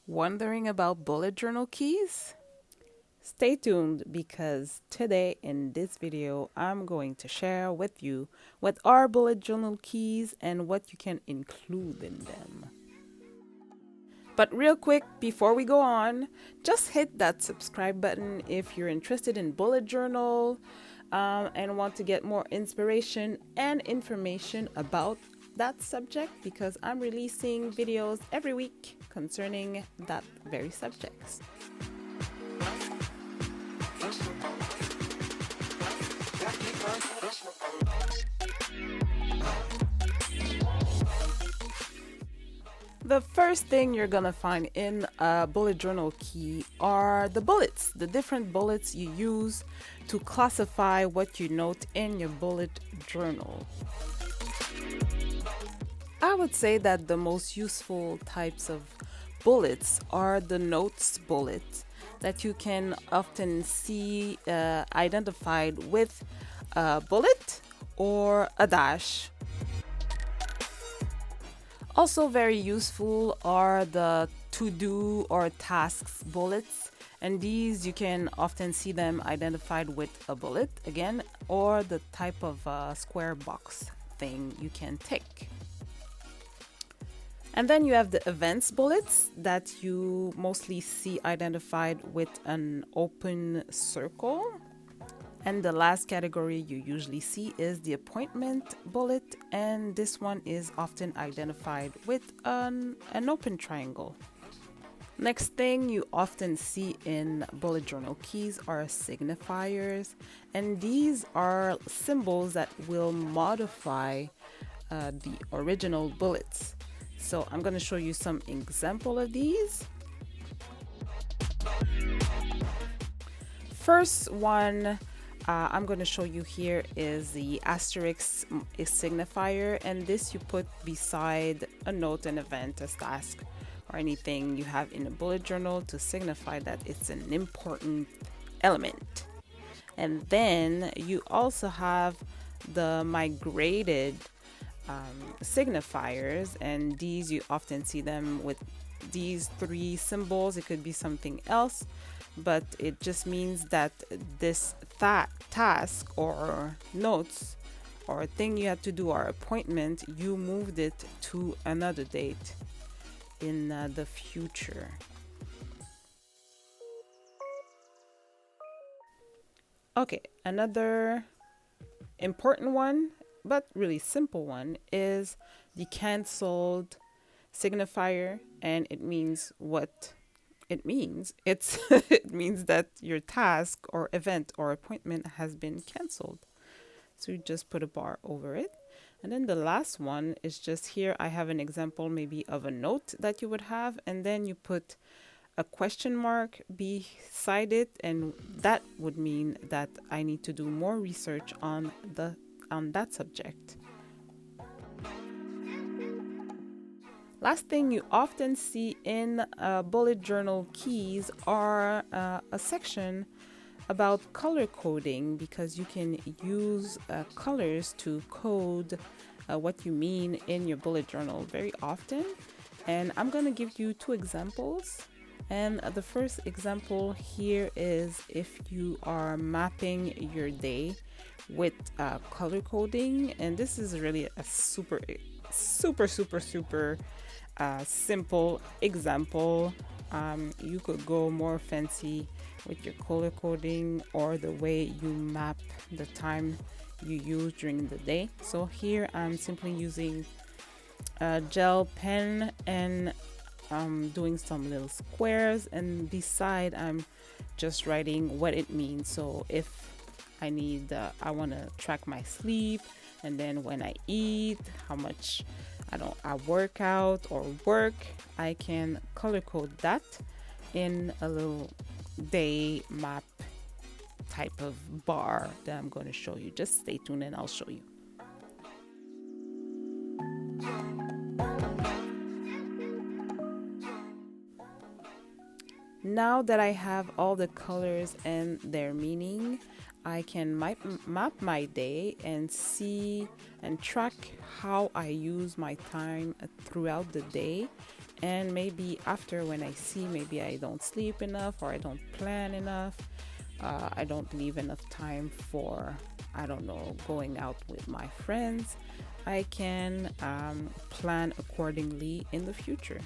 Wondering about bullet journal keys? Stay tuned because today in this video, I'm going to share with you what are bullet journal keys and what you can include in them. But real quick, before we go on, just hit that subscribe button if you're interested in bullet journal and want to get more inspiration and information about that subject, because I'm releasing videos every week concerning that very subject. The first thing you're gonna find in a bullet journal key are the bullets, the different bullets you use to classify what you note in your bullet journal. I would say that the most useful types of bullets are the notes bullet that you can often see identified with a bullet or a dash. Also very useful are the to-do or tasks bullets, and these you can often see them identified with a bullet again, or the type of square box thing you can tick. And then you have the events bullets that you mostly see identified with an open circle. And the last category you usually see is the appointment bullet, and this one is often identified with an open triangle. Next thing you often see in bullet journal keys are signifiers, and these are symbols that will modify the original bullets. So I'm going to show you some example of these. First one I'm going to show you here is the asterisk signifier, and this you put beside a note, an event, a task, or anything you have in a bullet journal to signify that it's an important element. And then you also have the migrated signifiers, and these you often see them with these three symbols. It could be something else, but it just means that this task or notes or thing you had to do or appointment, you moved it to another date in the future. Okay, another important one but really simple one is the canceled signifier, and it means what it means. It means that your task or event or appointment has been canceled. So you just put a bar over it. And then the last one is just here. I have an example maybe of a note that you would have, and then you put a question mark beside it, and that would mean that I need to do more research on that subject. Last thing you often see in bullet journal keys are a section about color coding, because you can use colors to code what you mean in your bullet journal very often. And I'm going to give you two examples. And the first example here is if you are mapping your day with color coding, and this is really a super simple example. You could go more fancy with your color coding or the way you map the time you use during the day. So here I'm simply using a gel pen and I'm doing some little squares, and beside I'm just writing what it means. So if I want to track my sleep, and then when I eat, how much I work out or work, I can color code that in a little day map type of bar that I'm going to show you. Just stay tuned and I'll show you. Now that I have all the colors and their meaning, I can map my day and see and track how I use my time throughout the day, And maybe after, when I see maybe I don't sleep enough or I don't plan enough, I don't leave enough time for, I don't know, going out with my friends, I can plan accordingly in the future.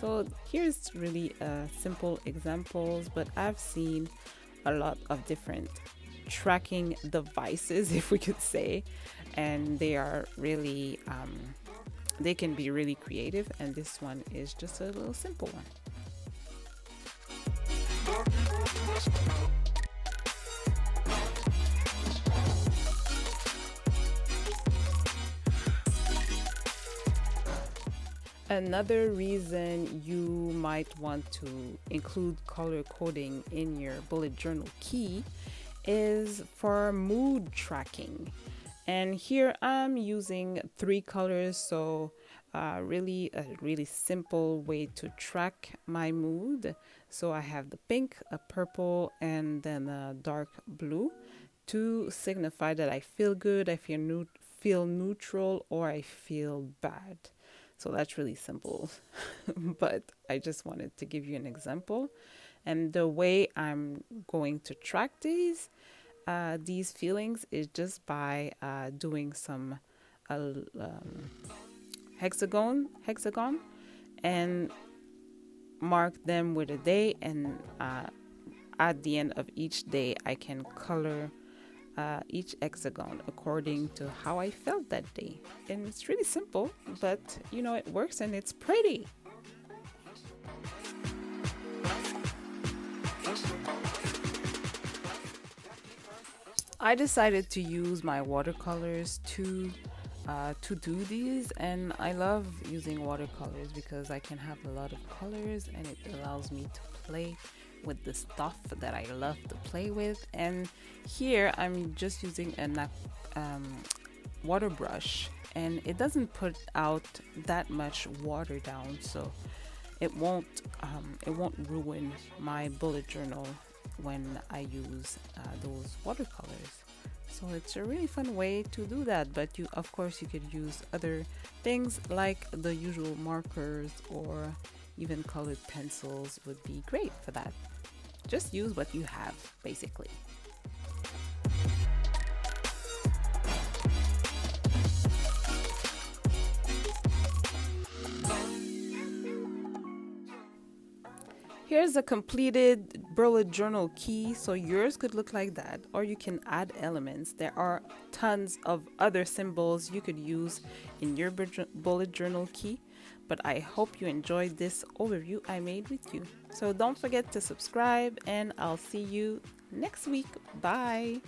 So here's really simple examples, but I've seen a lot of different tracking devices, if we could say, and they are really they can be really creative, and this one is just a little simple one. Another reason you might want to include color coding in your bullet journal key is for mood tracking. And here I'm using 3 colors, so really a really simple way to track my mood. So I have the pink, a purple, and then a dark blue to signify that I feel good, I feel neutral, or I feel bad. So that's really simple, but I just wanted to give you an example. And the way I'm going to track these feelings is just by doing some hexagon and mark them with a day, and at the end of each day I can color each hexagon according to how I felt that day. And it's really simple, but you know, it works and it's pretty. I decided to use my watercolors to do these, and I love using watercolors because I can have a lot of colors and it allows me to play with the stuff that I love to play with. And here I'm just using a water brush, and it doesn't put out that much water down, so it won't ruin my bullet journal when I use those watercolors. So it's a really fun way to do that, but you, of course, you could use other things like the usual markers, or even colored pencils would be great for that. Just use what you have, basically. Here's a completed bullet journal key, so yours could look like that, or you can add elements. There are tons of other symbols you could use in your bullet journal key, but I hope you enjoyed this overview I made with you. So don't forget to subscribe, and I'll see you next week. Bye.